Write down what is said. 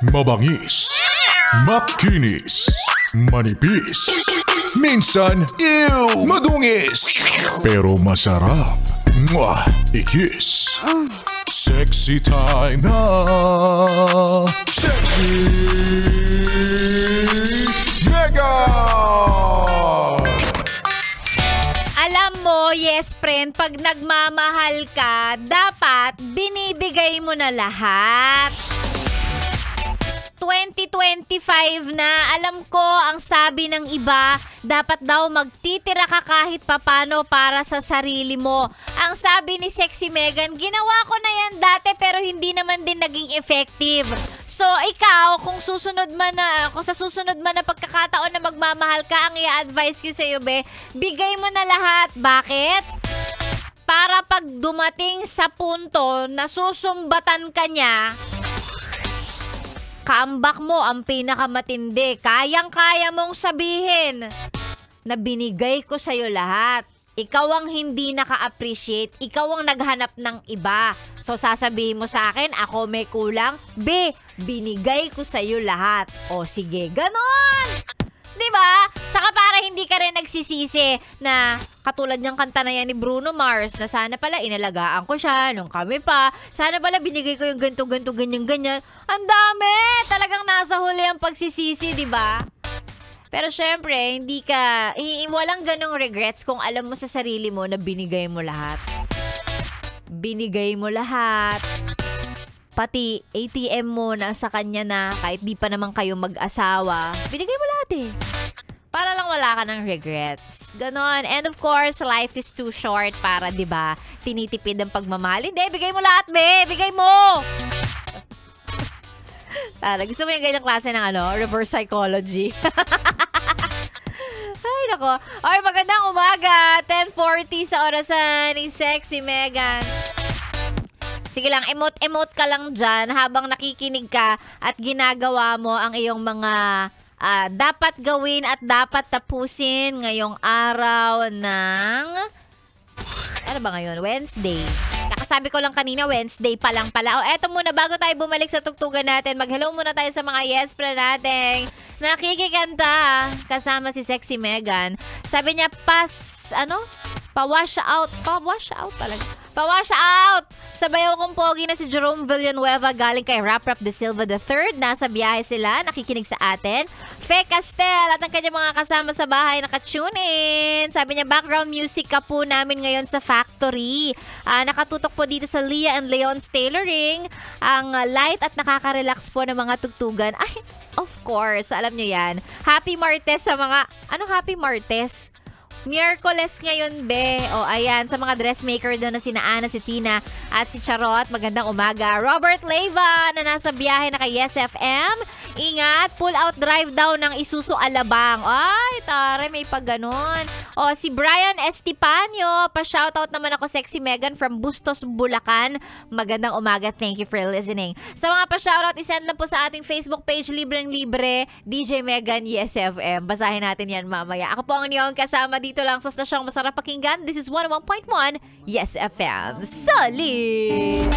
Mabangis, makinis, manipis, minsan, madungis, pero masarap. Mwah! I-kiss. Sexy time na. Sexy Mega! Alam mo, yes friend, pag nagmamahal ka, dapat binibigay mo na lahat. 2025 na, alam ko ang sabi ng iba, dapat daw magtitira ka kahit papano para sa sarili mo. Ang sabi ni Sexy Megan, ginawa ko na yan dati pero hindi naman din naging effective. So ikaw, kung sa susunod man na pagkakataon na magmamahal ka, ang i-advise ko sa iyo, bigay mo na lahat. Bakit? Para pag dumating sa punto na susumbatan ka niya, comeback mo ang pinakamatindi. Kayang-kaya mong sabihin na binigay ko sa'yo lahat. Ikaw ang hindi naka-appreciate. Ikaw ang naghanap ng iba. So sasabihin mo sa akin, ako may kulang. Binigay ko sa'yo lahat. O sige, ganon! Diba? Tsaka para hindi ka rin nagsisisi na katulad ng kanta na yan ni Bruno Mars na sana pala inalagaan ko siya nung kami pa. Sana pala binigay ko yung ganito, ganyan. Ang dami! Talagang nasa huli ang pagsisisi, diba? Pero syempre, walang ganong regrets kung alam mo sa sarili mo na binigay mo lahat. Binigay mo lahat. Pati ATM mo na sa kanya na kahit di pa naman kayo mag-asawa. Binigay mo lahat eh. Para lang wala ka ng regrets. Ganon. And of course, life is too short para, diba, tinitipid ang pagmamahal. Hindi, bigay mo lahat, bigay mo! Gusto mo yung ganyang klase ng reverse psychology? Ay, nako. Ay, magandang umaga. 10:40 sa orasan ni Sexy Megan. Sige lang, emote ka lang dyan habang nakikinig ka at ginagawa mo ang iyong mga dapat gawin at dapat tapusin ngayong araw ng... Ano ba ngayon? Wednesday. Kakasabi ko lang kanina, Wednesday pa lang pala. O, eto muna, bago tayo bumalik sa tugtugan natin, mag-hello muna tayo sa mga yes friend natin. Nakikikanta kasama si Sexy Megan. Sabi niya, pa-wash out talaga. Pa-wash out! Sa bayaw kong pogi na si Jerome Villanueva galing kay Rap de Silva III. Nasa biyahe sila, nakikinig sa atin. Fe Castel at ang kanyang mga kasama sa bahay nakatune in. Sabi niya, background music ka po namin ngayon sa factory. Nakatutok po dito sa Leah and Leon's Tailoring. Ang light at nakaka-relax po ng mga tugtugan. Ay, of course, alam niyo yan. Happy Martes sa mga... Anong Happy Martes? Miyerkules ngayon, O, ayan, sa mga dressmaker doon na sina Ana, si Tina, at si Charot. Magandang umaga. Robert Leyva na nasa biyahe na kay Yes FM. Ingat, pull out drive daw ng Isuzu Alabang. Ay, tare, may pag ganon. O, si Brian Estipanyo. Pa-shoutout naman ako, Sexy Megan from Bustos, Bulacan. Magandang umaga. Thank you for listening. Sa mga pa-shoutout, isend lang po sa ating Facebook page, libreng-libre, DJ Megan, Yes FM. Basahin natin yan mamaya. Ako po ang inyong kasama dito lang sa stasyong masarap pakinggan. This is 101.1 Yes FM. Solid!